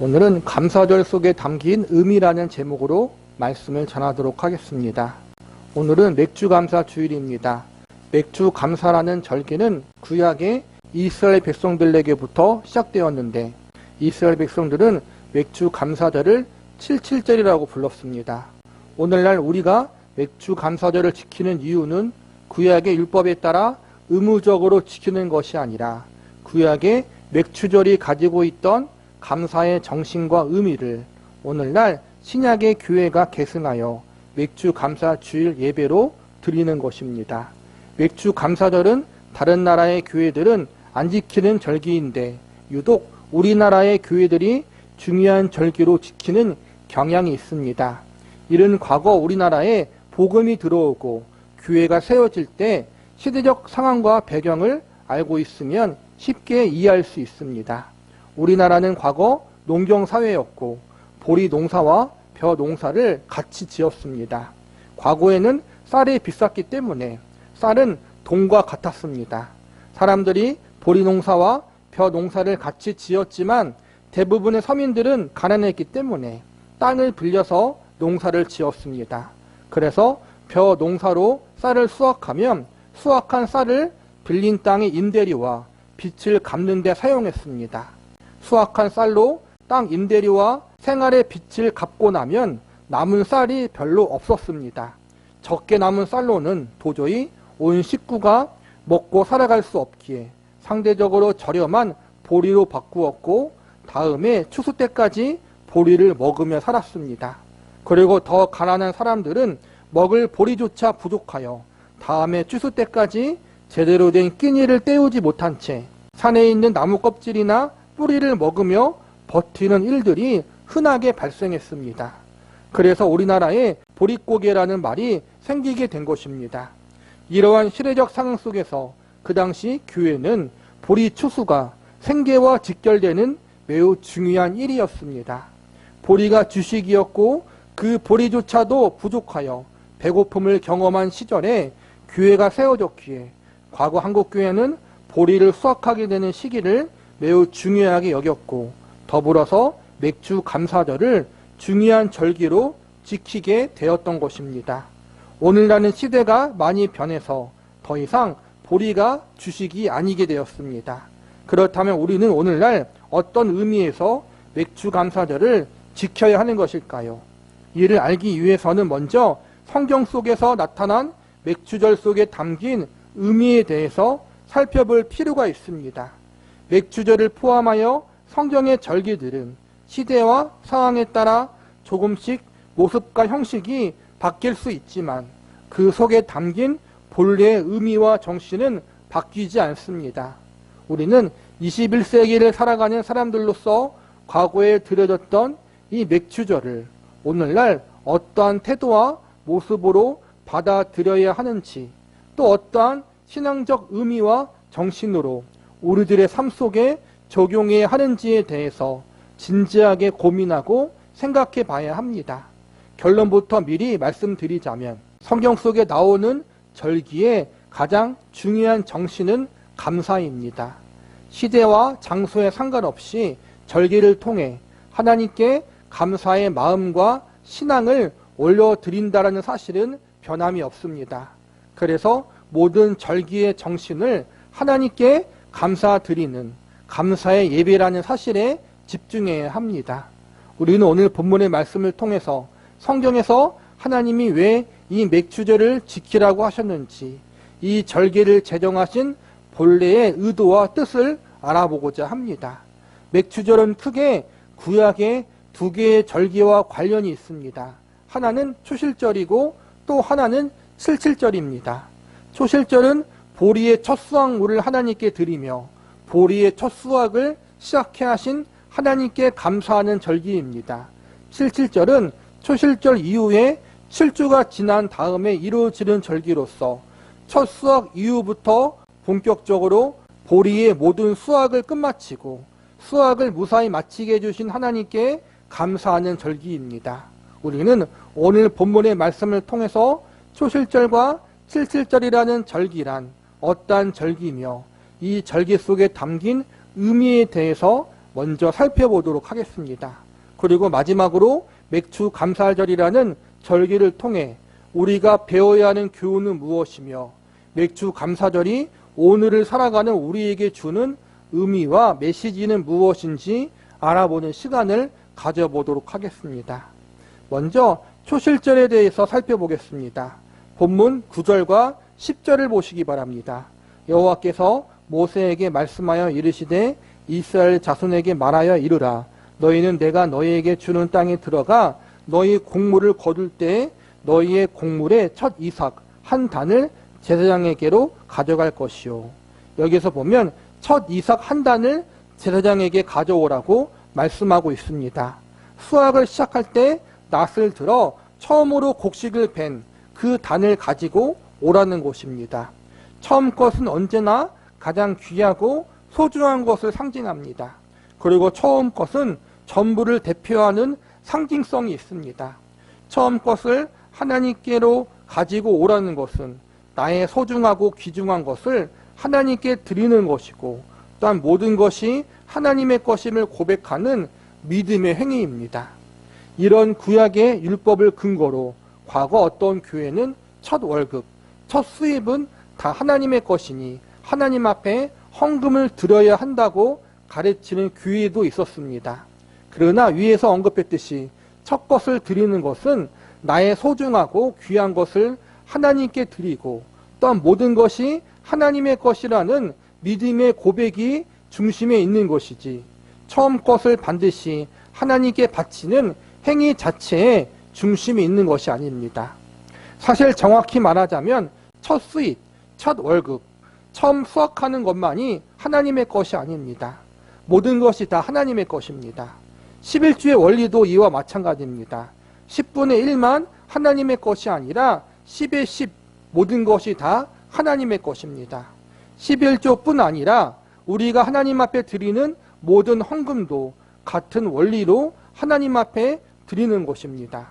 오늘은 감사절 속에 담긴 의미라는 제목으로 말씀을 전하도록 하겠습니다. 오늘은 맥주감사 주일입니다. 맥주감사라는 절기는 구약의 이스라엘 백성들에게부터 시작되었는데 이스라엘 백성들은 맥주감사절을 77절이라고 불렀습니다. 오늘날 우리가 맥주감사절을 지키는 이유는 구약의 율법에 따라 의무적으로 지키는 것이 아니라 구약의 맥주절이 가지고 있던 감사의 정신과 의미를 오늘날 신약의 교회가 계승하여 맥주감사 주일 예배로 드리는 것입니다. 맥주감사절은 다른 나라의 교회들은 안 지키는 절기인데 유독 우리나라의 교회들이 중요한 절기로 지키는 경향이 있습니다. 이는 과거 우리나라에 복음이 들어오고 교회가 세워질 때 시대적 상황과 배경을 알고 있으면 쉽게 이해할 수 있습니다. 우리나라는 과거 농경사회였고 보리 농사와 벼 농사를 같이 지었습니다. 과거에는 쌀이 비쌌기 때문에 쌀은 돈과 같았습니다. 사람들이 보리 농사와 벼 농사를 같이 지었지만 대부분의 서민들은 가난했기 때문에 땅을 빌려서 농사를 지었습니다. 그래서 벼 농사로 쌀을 수확하면 수확한 쌀을 빌린 땅의 임대료와 빚을 갚는 데 사용했습니다. 수확한 쌀로 땅 임대료와 생활의 빚을 갚고 나면 남은 쌀이 별로 없었습니다. 적게 남은 쌀로는 도저히 온 식구가 먹고 살아갈 수 없기에 상대적으로 저렴한 보리로 바꾸었고 다음에 추수 때까지 보리를 먹으며 살았습니다. 그리고 더 가난한 사람들은 먹을 보리조차 부족하여 다음에 추수 때까지 제대로 된 끼니를 때우지 못한 채 산에 있는 나무 껍질이나 뿌리를 먹으며 버티는 일들이 흔하게 발생했습니다. 그래서 우리나라에 보릿고개라는 말이 생기게 된 것입니다. 이러한 시대적 상황 속에서 그 당시 교회는 보리 추수가 생계와 직결되는 매우 중요한 일이었습니다. 보리가 주식이었고 그 보리조차도 부족하여 배고픔을 경험한 시절에 교회가 세워졌기에 과거 한국교회는 보리를 수확하게 되는 시기를 매우 중요하게 여겼고 더불어서 맥주감사절을 중요한 절기로 지키게 되었던 것입니다. 오늘날은 시대가 많이 변해서 더 이상 보리가 주식이 아니게 되었습니다. 그렇다면 우리는 오늘날 어떤 의미에서 맥주감사절을 지켜야 하는 것일까요? 이를 알기 위해서는 먼저 성경 속에서 나타난 맥주절 속에 담긴 의미에 대해서 살펴볼 필요가 있습니다. 맥주절을 포함하여 성경의 절기들은 시대와 상황에 따라 조금씩 모습과 형식이 바뀔 수 있지만 그 속에 담긴 본래의 의미와 정신은 바뀌지 않습니다. 우리는 21세기를 살아가는 사람들로서 과거에 드려졌던 이 맥주절을 오늘날 어떠한 태도와 모습으로 받아들여야 하는지 또 어떠한 신앙적 의미와 정신으로 우리들의 삶 속에 적용해야 하는지에 대해서 진지하게 고민하고 생각해 봐야 합니다. 결론부터 미리 말씀드리자면 성경 속에 나오는 절기의 가장 중요한 정신은 감사입니다. 시대와 장소에 상관없이 절기를 통해 하나님께 감사의 마음과 신앙을 올려드린다는 사실은 변함이 없습니다. 그래서 모든 절기의 정신을 하나님께 감사드리는 감사의 예배라는 사실에 집중해야 합니다. 우리는 오늘 본문의 말씀을 통해서 성경에서 하나님이 왜 이 맥주절을 지키라고 하셨는지 이 절기를 제정하신 본래의 의도와 뜻을 알아보고자 합니다. 맥주절은 크게 구약의 두 개의 절기와 관련이 있습니다. 하나는 초실절이고 또 하나는 칠칠절입니다. 초실절은 보리의 첫 수확물을 하나님께 드리며 보리의 첫 수확을 시작해 하신 하나님께 감사하는 절기입니다. 칠칠절은 초실절 이후에 7주가 지난 다음에 이루어지는 절기로서 첫 수확 이후부터 본격적으로 보리의 모든 수확을 끝마치고 수확을 무사히 마치게 해주신 하나님께 감사하는 절기입니다. 우리는 오늘 본문의 말씀을 통해서 초실절과 칠칠절이라는 절기란 어떠한 절기며 이 절기 속에 담긴 의미에 대해서 먼저 살펴보도록 하겠습니다. 그리고 마지막으로 맥주 감사절이라는 절기를 통해 우리가 배워야 하는 교훈은 무엇이며 맥주 감사절이 오늘을 살아가는 우리에게 주는 의미와 메시지는 무엇인지 알아보는 시간을 가져보도록 하겠습니다. 먼저 초실절에 대해서 살펴보겠습니다. 본문 9절과 10절을 보시기 바랍니다. 여호와께서 모세에게 말씀하여 이르시되 이스라엘 자손에게 말하여 이르라. 너희는 내가 너희에게 주는 땅에 들어가 너희 곡물을 거둘 때 너희의 곡물의 첫 이삭 한 단을 제사장에게로 가져갈 것이요. 여기서 보면 첫 이삭 한 단을 제사장에게 가져오라고 말씀하고 있습니다. 수확을 시작할 때 낫을 들어 처음으로 곡식을 벤 그 단을 가지고 오라는 것입니다. 처음 것은 언제나 가장 귀하고 소중한 것을 상징합니다. 그리고 처음 것은 전부를 대표하는 상징성이 있습니다. 처음 것을 하나님께로 가지고 오라는 것은 나의 소중하고 귀중한 것을 하나님께 드리는 것이고 또한 모든 것이 하나님의 것임을 고백하는 믿음의 행위입니다. 이런 구약의 율법을 근거로 과거 어떤 교회는 첫 월급, 첫 수입은 다 하나님의 것이니 하나님 앞에 헌금을 드려야 한다고 가르치는 교회도 있었습니다. 그러나 위에서 언급했듯이 첫 것을 드리는 것은 나의 소중하고 귀한 것을 하나님께 드리고 또한 모든 것이 하나님의 것이라는 믿음의 고백이 중심에 있는 것이지 처음 것을 반드시 하나님께 바치는 행위 자체에 중심이 있는 것이 아닙니다. 사실 정확히 말하자면 첫 수입, 첫 월급, 처음 수확하는 것만이 하나님의 것이 아닙니다. 모든 것이 다 하나님의 것입니다. 11주의 원리도 이와 마찬가지입니다. 10분의 1만 하나님의 것이 아니라 10의 10 모든 것이 다 하나님의 것입니다. 11조뿐 아니라 우리가 하나님 앞에 드리는 모든 헌금도 같은 원리로 하나님 앞에 드리는 것입니다.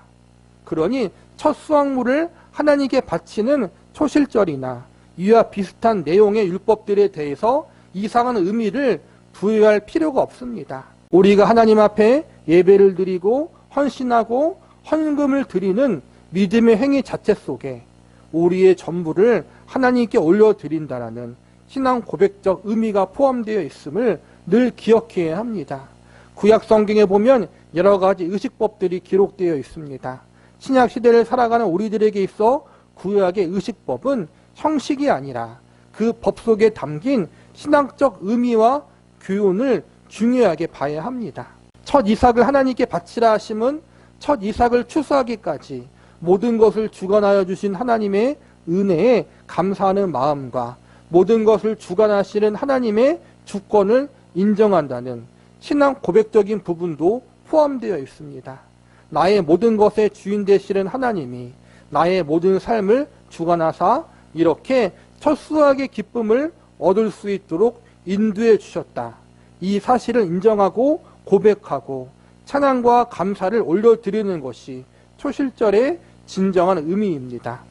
그러니 첫 수확물을 하나님께 바치는 초실절이나 이와 비슷한 내용의 율법들에 대해서 이상한 의미를 부여할 필요가 없습니다. 우리가 하나님 앞에 예배를 드리고 헌신하고 헌금을 드리는 믿음의 행위 자체 속에 우리의 전부를 하나님께 올려드린다라는 신앙 고백적 의미가 포함되어 있음을 늘 기억해야 합니다. 구약 성경에 보면 여러 가지 의식법들이 기록되어 있습니다. 신약 시대를 살아가는 우리들에게 있어 구약의 의식법은 형식이 아니라 그 법 속에 담긴 신앙적 의미와 교훈을 중요하게 봐야 합니다. 첫 이삭을 하나님께 바치라 하심은 첫 이삭을 추수하기까지 모든 것을 주관하여 주신 하나님의 은혜에 감사하는 마음과 모든 것을 주관하시는 하나님의 주권을 인정한다는 신앙 고백적인 부분도 포함되어 있습니다. 나의 모든 것의 주인 되시는 하나님이 나의 모든 삶을 주관하사 이렇게 첫 수확의 기쁨을 얻을 수 있도록 인도해 주셨다. 이 사실을 인정하고 고백하고 찬양과 감사를 올려드리는 것이 초실절의 진정한 의미입니다.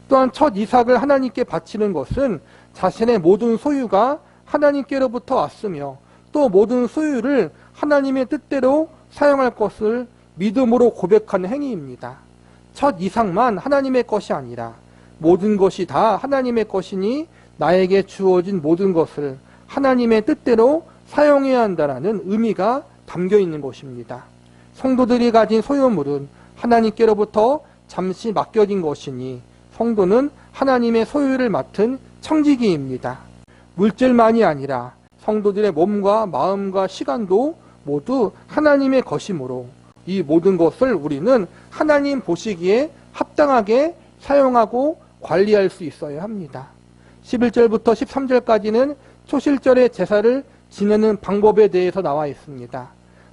또한 첫 이삭을 하나님께 바치는 것은 자신의 모든 소유가 하나님께로부터 왔으며 또 모든 소유를 하나님의 뜻대로 사용할 것을 믿음으로 고백하는 행위입니다. 첫 이삭만 하나님의 것이 아니라 모든 것이 다 하나님의 것이니 나에게 주어진 모든 것을 하나님의 뜻대로 사용해야 한다는 의미가 담겨 있는 것입니다. 성도들이 가진 소유물은 하나님께로부터 잠시 맡겨진 것이니 성도는 하나님의 소유를 맡은 청지기입니다. 물질만이 아니라 성도들의 몸과 마음과 시간도 모두 하나님의 것이므로 이 모든 것을 우리는 하나님 보시기에 합당하게 사용하고 관리할 수 있어야 합니다. 11절부터 13절까지는 초실절의 제사를 지내는 방법에 대해서 나와 있습니다.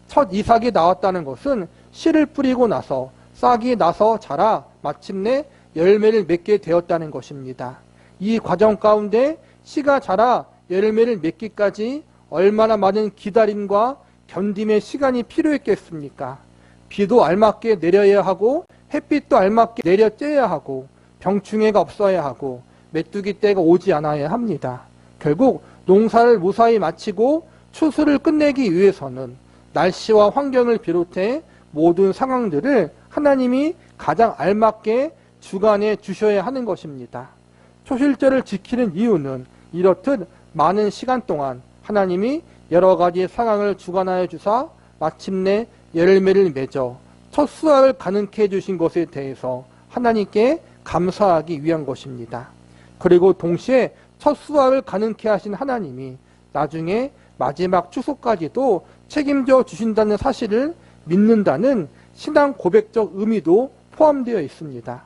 첫 이삭이 나왔다는 것은 씨를 뿌리고 나서 싹이 나서 자라 마침내 열매를 맺게 되었다는 것입니다. 이 과정 가운데 씨가 자라 열매를 맺기까지 얼마나 많은 기다림과 견딤의 시간이 필요했겠습니까? 비도 알맞게 내려야 하고 햇빛도 알맞게 내려쬐야 하고 병충해가 없어야 하고 메뚜기 때가 오지 않아야 합니다. 결국 농사를 무사히 마치고 추수를 끝내기 위해서는 날씨와 환경을 비롯해 모든 상황들을 하나님이 가장 알맞게 주관해 주셔야 하는 것입니다. 초실절을 지키는 이유는 이렇듯 많은 시간 동안 하나님이 여러 가지 상황을 주관하여 주사 마침내 열매를 맺어 첫 수확을 가능케 해주신 것에 대해서 하나님께 감사하기 위한 것입니다. 그리고 동시에 첫 수확을 가능케 하신 하나님이 나중에 마지막 추수까지도 책임져 주신다는 사실을 믿는다는 신앙 고백적 의미도 포함되어 있습니다.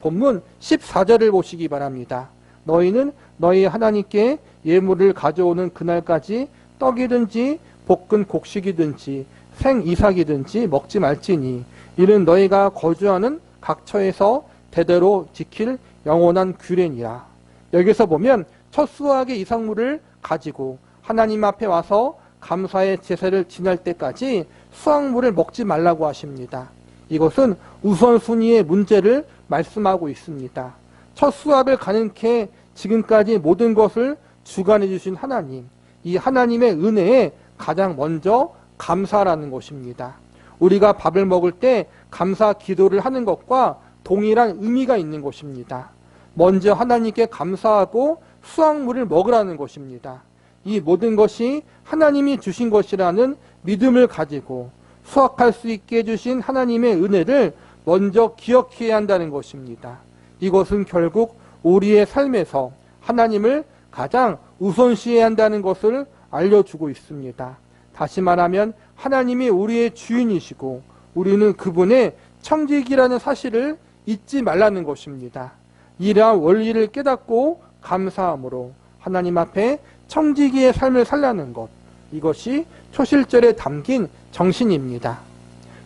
본문 14절을 보시기 바랍니다. 너희는 너희 하나님께 예물을 가져오는 그날까지 떡이든지 볶은 곡식이든지 생이삭이든지 먹지 말지니 이는 너희가 거주하는 각처에서 대대로 지킬 영원한 규례니라. 여기서 보면 첫 수확의 이삭물을 가지고 하나님 앞에 와서 감사의 제사를 지낼 때까지 수확물을 먹지 말라고 하십니다. 이것은 우선순위의 문제를 말씀하고 있습니다. 첫 수확을 가능케 지금까지 모든 것을 주관해 주신 하나님, 이 하나님의 은혜에 가장 먼저 감사라는 것입니다. 우리가 밥을 먹을 때 감사 기도를 하는 것과 동일한 의미가 있는 것입니다. 먼저 하나님께 감사하고 수확물을 먹으라는 것입니다. 이 모든 것이 하나님이 주신 것이라는 믿음을 가지고 수확할 수 있게 해주신 하나님의 은혜를 먼저 기억해야 한다는 것입니다. 이것은 결국 우리의 삶에서 하나님을 가장 우선시해야 한다는 것을 알려주고 있습니다. 다시 말하면 하나님이 우리의 주인이시고 우리는 그분의 청지기라는 사실을 잊지 말라는 것입니다. 이러한 원리를 깨닫고 감사함으로 하나님 앞에 청지기의 삶을 살라는 것, 이것이 초실절에 담긴 정신입니다.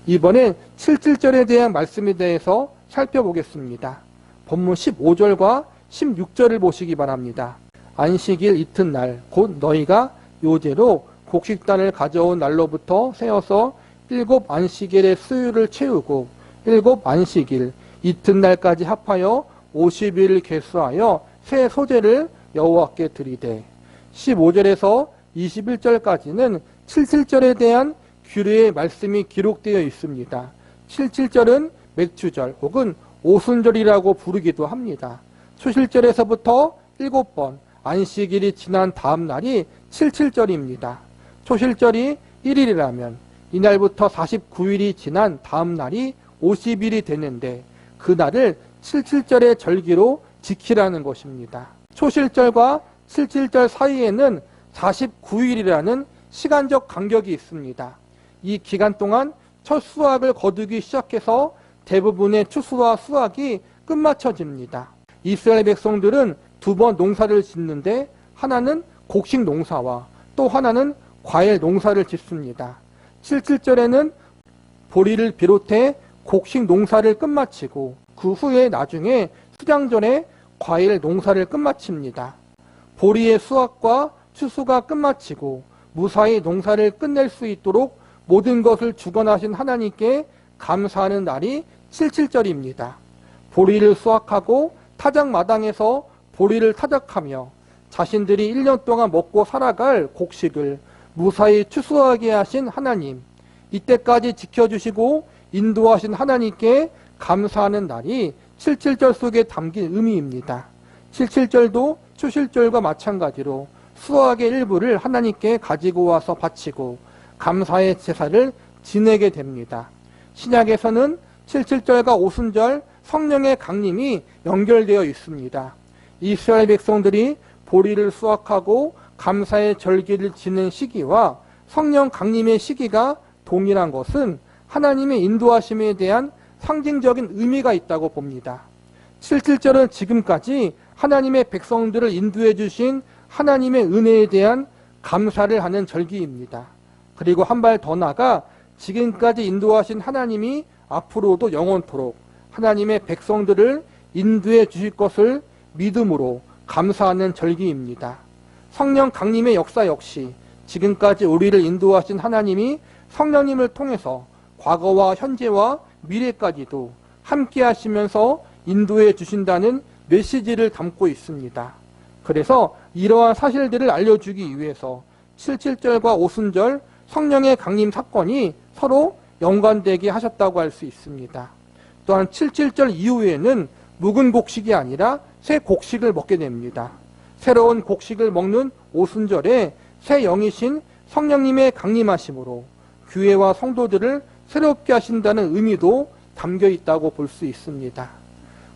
이번엔 7절에 대한 말씀에 대해서 살펴보겠습니다. 본문 15절과 16절을 보시기 바랍니다. 안식일 이튿날 곧 너희가 요제로 곡식단을 가져온 날로부터 세어서 7 안식일의 수유를 채우고 7 안식일 이튿날까지 합하여 50일을 계수하여 새 소제를 여호와께 드리되 15절에서 21절까지는 77절에 대한 규례의 말씀이 기록되어 있습니다. 77절은 맥주절 혹은 오순절이라고 부르기도 합니다. 초실절에서부터 7번 안식일이 지난 다음 날이 77절입니다. 초실절이 1일이라면 이날부터 49일이 지난 다음 날이 50일이 되는데 그날을 77절의 절기로 지키라는 것입니다. 초실절과 77절 사이에는 49일이라는 시간적 간격이 있습니다. 이 기간 동안 첫 수확을 거두기 시작해서 대부분의 추수와 수확이 끝마쳐집니다. 이스라엘 백성들은 2번 농사를 짓는데 하나는 곡식 농사와 또 하나는 과일 농사를 짓습니다. 77절에는 보리를 비롯해 곡식 농사를 끝마치고 그 후에 나중에 수장절에 과일 농사를 끝마칩니다. 보리의 수확과 추수가 끝마치고 무사히 농사를 끝낼 수 있도록 모든 것을 주관하신 하나님께 감사하는 날이 77절입니다. 보리를 수확하고 타작마당에서 보리를 타작하며 자신들이 1년 동안 먹고 살아갈 곡식을 무사히 추수하게 하신 하나님, 이때까지 지켜주시고 인도하신 하나님께 감사하는 날이 77절 속에 담긴 의미입니다. 77절도 초실절과 마찬가지로 수확의 일부를 하나님께 가지고 와서 바치고 감사의 제사를 지내게 됩니다. 신약에서는 77절과 오순절 성령의 강림이 연결되어 있습니다. 이스라엘 백성들이 보리를 수확하고 감사의 절기를 지낸 시기와 성령 강림의 시기가 동일한 것은 하나님의 인도하심에 대한 상징적인 의미가 있다고 봅니다. 77절은 지금까지 하나님의 백성들을 인도해 주신 하나님의 은혜에 대한 감사를 하는 절기입니다. 그리고 한 발 더 나아가 지금까지 인도하신 하나님이 앞으로도 영원토록 하나님의 백성들을 인도해 주실 것을 믿음으로 감사하는 절기입니다. 성령 강림의 역사 역시 지금까지 우리를 인도하신 하나님이 성령님을 통해서 과거와 현재와 미래까지도 함께 하시면서 인도해 주신다는 메시지를 담고 있습니다. 그래서 이러한 사실들을 알려주기 위해서 칠칠절과 오순절 성령의 강림 사건이 서로 연관되게 하셨다고 할 수 있습니다. 또한 칠칠절 이후에는 묵은 곡식이 아니라 새 곡식을 먹게 됩니다. 새로운 곡식을 먹는 오순절에 새 영이신 성령님의 강림하심으로 교회와 성도들을 새롭게 하신다는 의미도 담겨 있다고 볼 수 있습니다.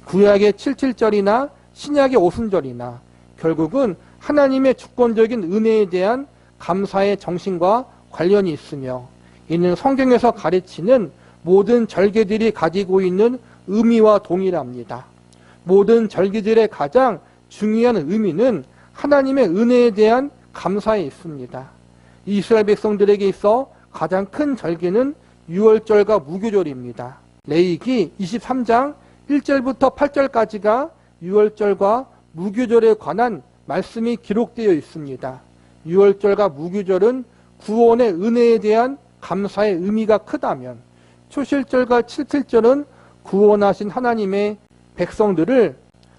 구약의 칠칠절이나 신약의 오순절이나 결국은 하나님의 주권적인 은혜에 대한 감사의 정신과 관련이 있으며, 이는 성경에서 가르치는 모든 절기들이 가지고 있는 의미와 동일합니다. 모든 절기들의 가장 중요한 의미는 하나님의 은혜에 대한 감사에 있습니다. 이스라엘 백성들에게 있어 가장 큰 절기는 유월절과 무교절입니다. 레위기 23장 1절부터 8절까지가 유월절과 무교절에 관한 말씀이 기록되어 있습니다. 유월절과 무교절은 구원의 은혜에 대한 감사의 의미가 크다면, 초실절과 칠칠절은 구원하신 하나님의 백성들을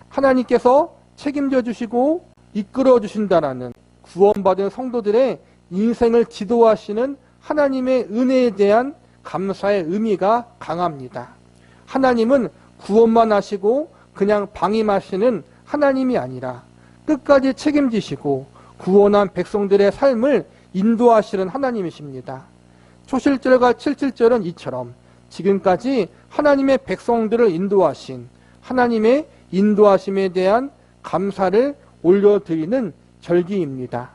하나님께서 책임져 주시고 이끌어 주신다라는, 구원받은 성도들의 인생을 지도하시는 하나님의 은혜에 대한 감사의 의미가 강합니다. 하나님은 구원만 하시고 그냥 방임하시는 하나님이 아니라 끝까지 책임지시고 구원한 백성들의 삶을 인도하시는 하나님이십니다. 초실절과 칠칠절은 이처럼 지금까지 하나님의 백성들을 인도하신 하나님의 인도하심에 대한 감사를 올려드리는 절기입니다.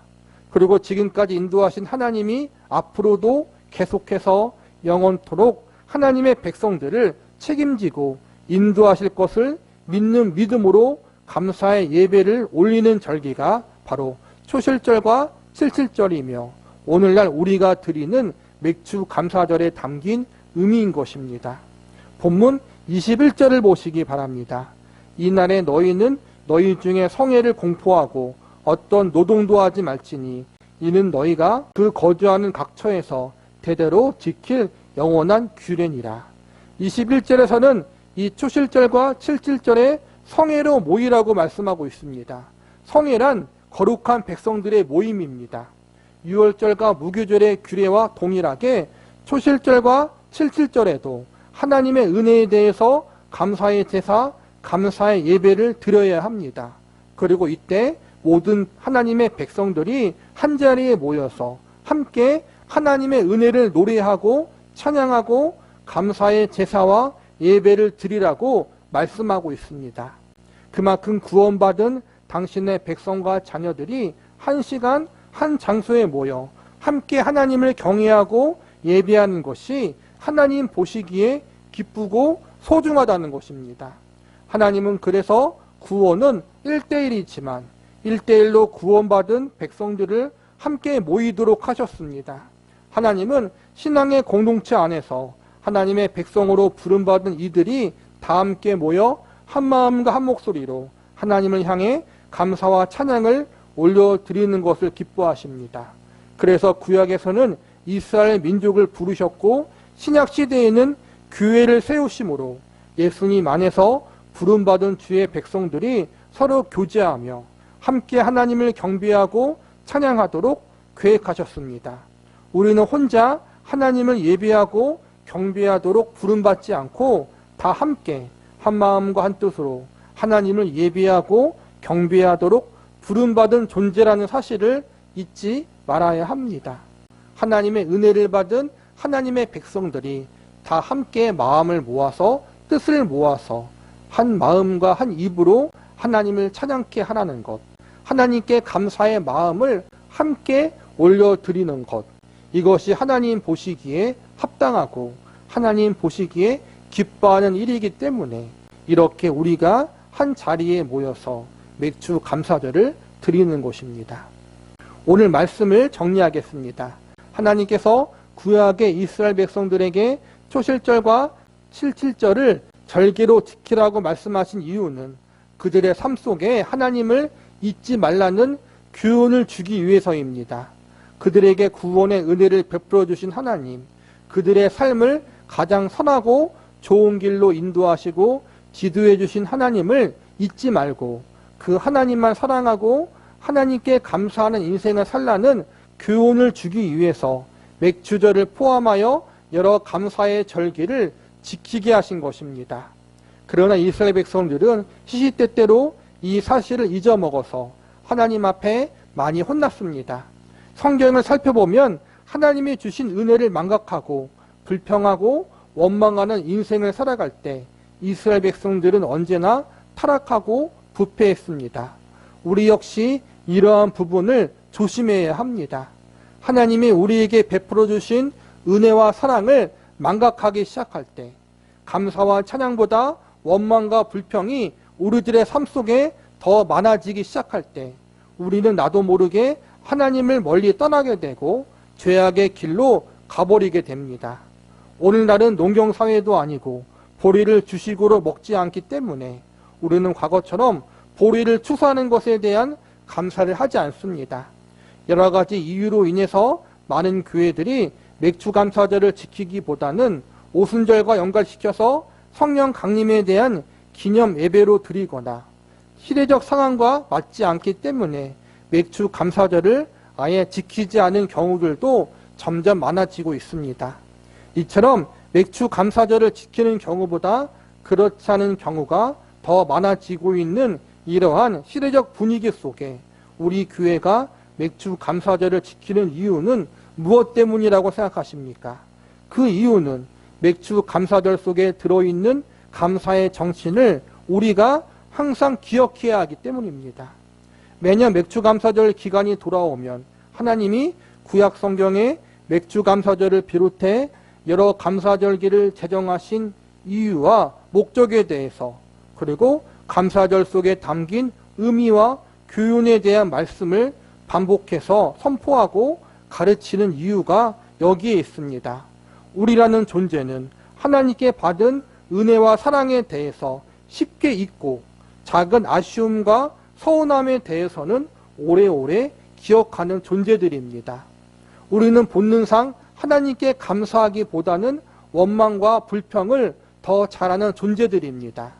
그리고 지금까지 인도하신 하나님이 앞으로도 계속해서 영원토록 하나님의 백성들을 책임지고 인도하실 것을 믿는 믿음으로 감사의 예배를 올리는 절기가 바로 초실절과 칠칠절이며, 오늘날 우리가 드리는 맥주 감사절에 담긴 의미인 것입니다. 본문 21절을 보시기 바랍니다. 이날에 너희는 너희 중에 성회를 공포하고 어떤 노동도 하지 말지니 이는 너희가 그 거주하는 각처에서 대대로 지킬 영원한 규례니라. 21절에서는 이 초실절과 칠칠절에 성회로 모이라고 말씀하고 있습니다. 성회란 거룩한 백성들의 모임입니다. 유월절과 무교절의 규례와 동일하게 초실절과 칠칠절에도 하나님의 은혜에 대해서 감사의 제사, 감사의 예배를 드려야 합니다. 그리고 이때 모든 하나님의 백성들이 한자리에 모여서 함께 하나님의 은혜를 노래하고 찬양하고 감사의 제사와 예배를 드리라고 말씀하고 있습니다. 그만큼 구원받은 당신의 백성과 자녀들이 한 시간 한 장소에 모여 함께 하나님을 경외하고 예배하는 것이 하나님 보시기에 기쁘고 소중하다는 것입니다. 하나님은 그래서 구원은 1대1이지만 1대1로 구원받은 백성들을 함께 모이도록 하셨습니다. 하나님은 신앙의 공동체 안에서 하나님의 백성으로 부름받은 이들이 다 함께 모여 한 마음과 한 목소리로 하나님을 향해 감사와 찬양을 올려드리는 것을 기뻐하십니다. 그래서 구약에서는 이스라엘 민족을 부르셨고 신약시대에는 교회를 세우심으로 예수님 안에서 부름받은 주의 백성들이 서로 교제하며 함께 하나님을 경배하고 찬양하도록 계획하셨습니다. 우리는 혼자 하나님을 예배하고 경배하도록 부름받지 않고 다 함께 한 마음과 한 뜻으로 하나님을 예배하고 경배하도록 부름받은 존재라는 사실을 잊지 말아야 합니다. 하나님의 은혜를 받은 하나님의 백성들이 다 함께 마음을 모아서 뜻을 모아서 한 마음과 한 입으로 하나님을 찬양케 하라는 것, 하나님께 감사의 마음을 함께 올려드리는 것, 이것이 하나님 보시기에 합당하고 하나님 보시기에 기뻐하는 일이기 때문에 이렇게 우리가 한 자리에 모여서 맥주 감사절을 드리는 것입니다. 오늘 말씀을 정리하겠습니다. 하나님께서 구약의 이스라엘 백성들에게 초실절과 칠칠절을 절기로 지키라고 말씀하신 이유는 그들의 삶 속에 하나님을 잊지 말라는 교훈을 주기 위해서입니다. 그들에게 구원의 은혜를 베풀어 주신 하나님, 그들의 삶을 가장 선하고 좋은 길로 인도하시고 지도해 주신 하나님을 잊지 말고 그 하나님만 사랑하고 하나님께 감사하는 인생을 살라는 교훈을 주기 위해서 맥주절을 포함하여 여러 감사의 절기를 지키게 하신 것입니다. 그러나 이스라엘 백성들은 시시때때로 이 사실을 잊어먹어서 하나님 앞에 많이 혼났습니다. 성경을 살펴보면 하나님이 주신 은혜를 망각하고 불평하고 원망하는 인생을 살아갈 때 이스라엘 백성들은 언제나 타락하고 부패했습니다. 우리 역시 이러한 부분을 조심해야 합니다. 하나님이 우리에게 베풀어 주신 은혜와 사랑을 망각하기 시작할 때, 감사와 찬양보다 원망과 불평이 우리들의 삶 속에 더 많아지기 시작할 때 우리는 나도 모르게 하나님을 멀리 떠나게 되고 죄악의 길로 가버리게 됩니다. 오늘날은 농경사회도 아니고 보리를 주식으로 먹지 않기 때문에 우리는 과거처럼 보리를 추수하는 것에 대한 감사를 하지 않습니다. 여러 가지 이유로 인해서 많은 교회들이 맥주감사절을 지키기보다는 오순절과 연관시켜서 성령 강림에 대한 기념 예배로 드리거나 시대적 상황과 맞지 않기 때문에 맥주감사절을 아예 지키지 않은 경우들도 점점 많아지고 있습니다. 이처럼 맥주감사절을 지키는 경우보다 그렇지 않은 경우가 더 많아지고 있는 이러한 시대적 분위기 속에 우리 교회가 맥주감사절을 지키는 이유는 무엇 때문이라고 생각하십니까? 그 이유는 맥주감사절 속에 들어있는 감사의 정신을 우리가 항상 기억해야 하기 때문입니다. 매년 맥주감사절 기간이 돌아오면 하나님이 구약 성경에 맥주감사절을 비롯해 여러 감사절기를 제정하신 이유와 목적에 대해서, 그리고 감사절 속에 담긴 의미와 교훈에 대한 말씀을 반복해서 선포하고 가르치는 이유가 여기에 있습니다. 우리라는 존재는 하나님께 받은 은혜와 사랑에 대해서 쉽게 잊고 작은 아쉬움과 서운함에 대해서는 오래오래 기억하는 존재들입니다. 우리는 본능상 하나님께 감사하기보다는 원망과 불평을 더 잘하는 존재들입니다.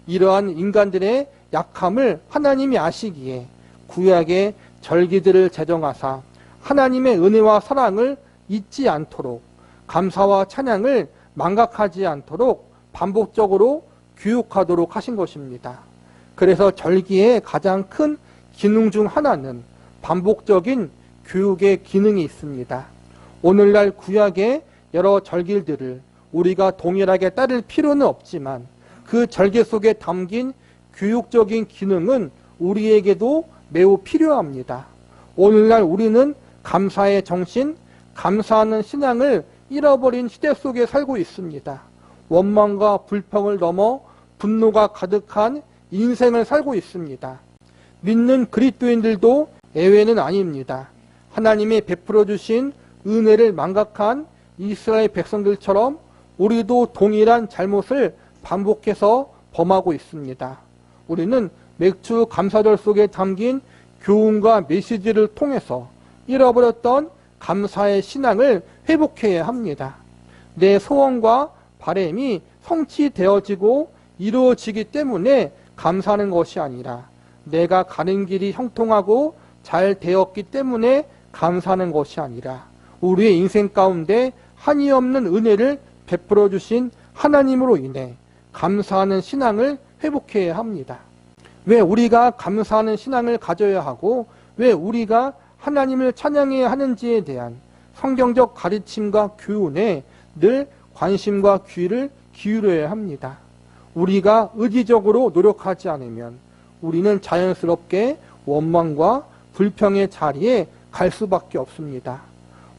이러한 인간들의 약함을 하나님이 아시기에 구약의 절기들을 제정하사 하나님의 은혜와 사랑을 잊지 않도록, 감사와 찬양을 망각하지 않도록 반복적으로 교육하도록 하신 것입니다. 그래서 절기의 가장 큰 기능 중 하나는 반복적인 교육의 기능이 있습니다. 오늘날 구약의 여러 절기들을 우리가 동일하게 따를 필요는 없지만 그 절기 속에 담긴 교육적인 기능은 우리에게도 매우 필요합니다. 오늘날 우리는 감사의 정신, 감사하는 신앙을 잃어버린 시대 속에 살고 있습니다. 원망과 불평을 넘어 분노가 가득한 인생을 살고 있습니다. 믿는 그리스도인들도 예외는 아닙니다. 하나님이 베풀어 주신 은혜를 망각한 이스라엘 백성들처럼 우리도 동일한 잘못을 반복해서 범하고 있습니다. 우리는 맥주 감사절 속에 담긴 교훈과 메시지를 통해서 잃어버렸던 감사의 신앙을 회복해야 합니다. 내 소원과 바람이 성취되어지고 이루어지기 때문에 감사하는 것이 아니라 내가 가는 길이 형통하고 잘 되었기 때문에 감사하는 것이 아니라 우리의 인생 가운데 한이 없는 은혜를 베풀어 주신 하나님으로 인해 감사하는 신앙을 회복해야 합니다. 왜 우리가 감사하는 신앙을 가져야 하고 왜 우리가 하나님을 찬양해야 하는지에 대한 성경적 가르침과 교훈에 늘 관심과 귀를 기울여야 합니다. 우리가 의지적으로 노력하지 않으면 우리는 자연스럽게 원망과 불평의 자리에 갈 수밖에 없습니다.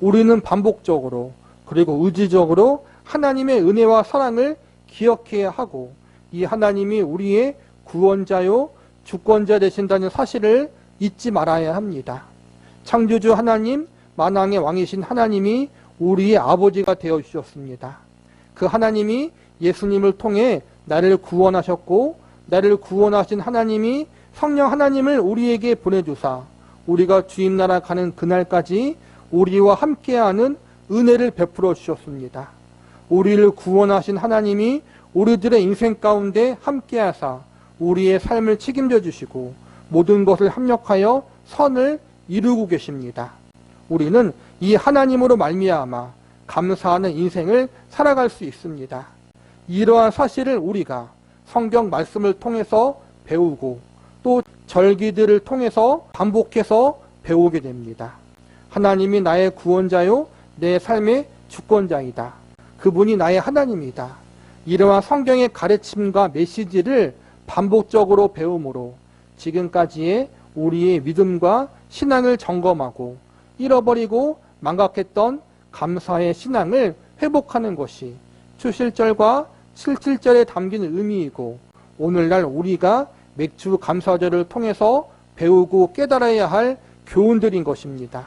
우리는 반복적으로 그리고 의지적으로 하나님의 은혜와 사랑을 기억해야 하고 이 하나님이 우리의 구원자요 주권자 되신다는 사실을 잊지 말아야 합니다. 창조주 하나님, 만왕의 왕이신 하나님이 우리의 아버지가 되어 주셨습니다. 그 하나님이 예수님을 통해 나를 구원하셨고 나를 구원하신 하나님이 성령 하나님을 우리에게 보내주사 우리가 주임나라 가는 그날까지 우리와 함께하는 은혜를 베풀어 주셨습니다. 우리를 구원하신 하나님이 우리들의 인생 가운데 함께하사 우리의 삶을 책임져 주시고 모든 것을 합력하여 선을 이루고 계십니다. 우리는 이 하나님으로 말미암아 감사하는 인생을 살아갈 수 있습니다. 이러한 사실을 우리가 성경 말씀을 통해서 배우고 또 절기들을 통해서 반복해서 배우게 됩니다. 하나님이 나의 구원자요 내 삶의 주권자이다. 그분이 나의 하나님이다. 이러한 성경의 가르침과 메시지를 반복적으로 배움으로 지금까지의 우리의 믿음과 신앙을 점검하고 잃어버리고 망각했던 감사의 신앙을 회복하는 것이 추실절과 칠칠절에 담긴 의미이고 오늘날 우리가 맥주 감사절을 통해서 배우고 깨달아야 할 교훈들인 것입니다.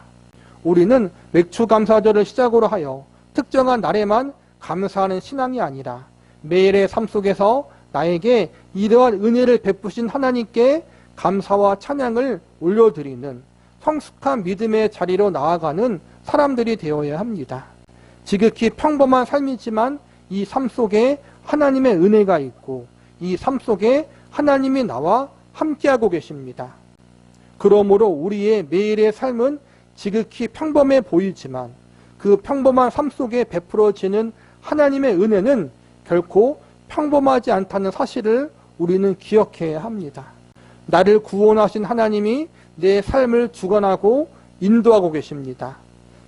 우리는 맥주 감사절을 시작으로 하여 특정한 날에만 감사하는 신앙이 아니라 매일의 삶 속에서 나에게 이러한 은혜를 베푸신 하나님께 감사와 찬양을 올려드리는 성숙한 믿음의 자리로 나아가는 사람들이 되어야 합니다. 지극히 평범한 삶이지만 이 삶 속에 하나님의 은혜가 있고 이 삶 속에 하나님이 나와 함께하고 계십니다. 그러므로 우리의 매일의 삶은 지극히 평범해 보이지만 그 평범한 삶 속에 베풀어지는 하나님의 은혜는 결코 평범하지 않다는 사실을 우리는 기억해야 합니다. 나를 구원하신 하나님이 내 삶을 주관하고 인도하고 계십니다.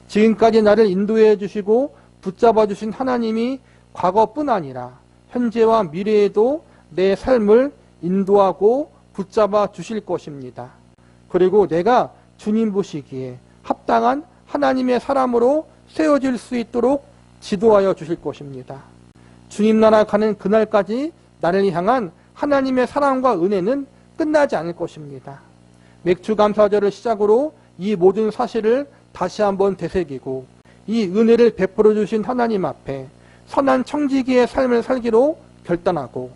지금까지 나를 인도해 주시고 붙잡아 주신 하나님이 과거뿐 아니라 현재와 미래에도 내 삶을 인도하고 붙잡아 주실 것입니다. 그리고 내가 주님 보시기에 합당한 하나님의 사람으로 세워질 수 있도록 지도하여 주실 것입니다. 주님 나라 가는 그날까지 나를 향한 하나님의 사랑과 은혜는 끝나지 않을 것입니다. 맥주 감사절을 시작으로 이 모든 사실을 다시 한번 되새기고 이 은혜를 베풀어 주신 하나님 앞에 선한 청지기의 삶을 살기로 결단하고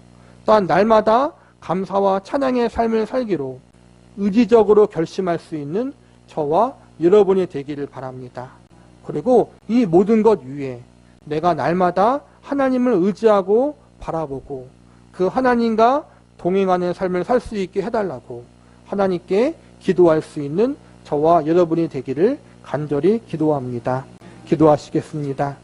또한 날마다 감사와 찬양의 삶을 살기로 의지적으로 결심할 수 있는 저와 여러분이 되기를 바랍니다. 그리고 이 모든 것 위에 내가 날마다 하나님을 의지하고 바라보고 그 하나님과 동행하는 삶을 살 수 있게 해달라고 하나님께 기도할 수 있는 저와 여러분이 되기를 간절히 기도합니다. 기도하시겠습니다.